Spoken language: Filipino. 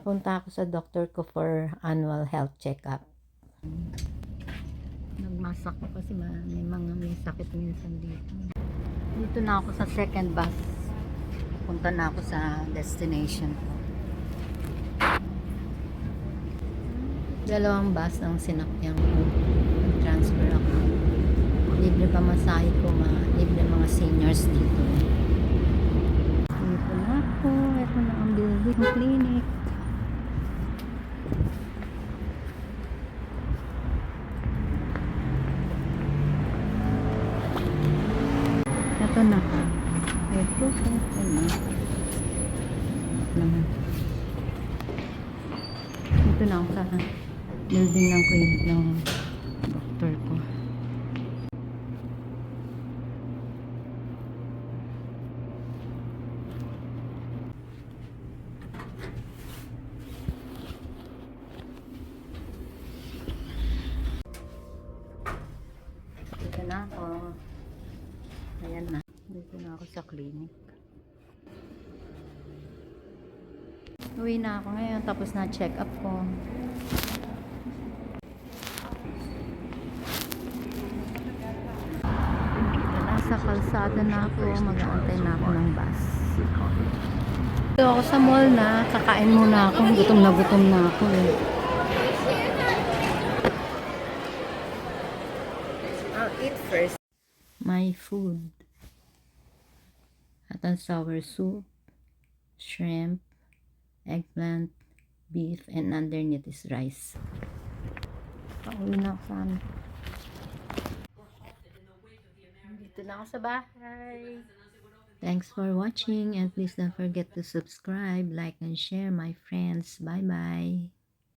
Papunta ako sa doctor ko for annual health checkup. Nagmasak ko kasi may sakit minsan dito. Dito na ako sa second bus. Punta na ako sa destination ko. Dalawang bus ang sinakyan ko. Transfer ako. Libre pa masahe ko, libre mga seniors dito. Dito na ako. Ito na ang building clinic. Ito na. Ito na. Ito na ako sa building ng clinic ng doktor ko. Dito na ako. Ayan na. Dito na ako sa clinic. Uwi na ako ngayon. Tapos na check up ko. Nasa kalsada na ako. Mag-aantay na ako ng bus. Dito ako sa mall na. Kakain muna ako. Gutom na ako eh. I'll eat first. My food. Hot and sour soup, shrimp, eggplant, beef, and underneath is rice. Pauwi na ako sa amin. Dito na ako sa bahay. Thanks for watching and please don't forget to subscribe, like, and share my friends. Bye-bye.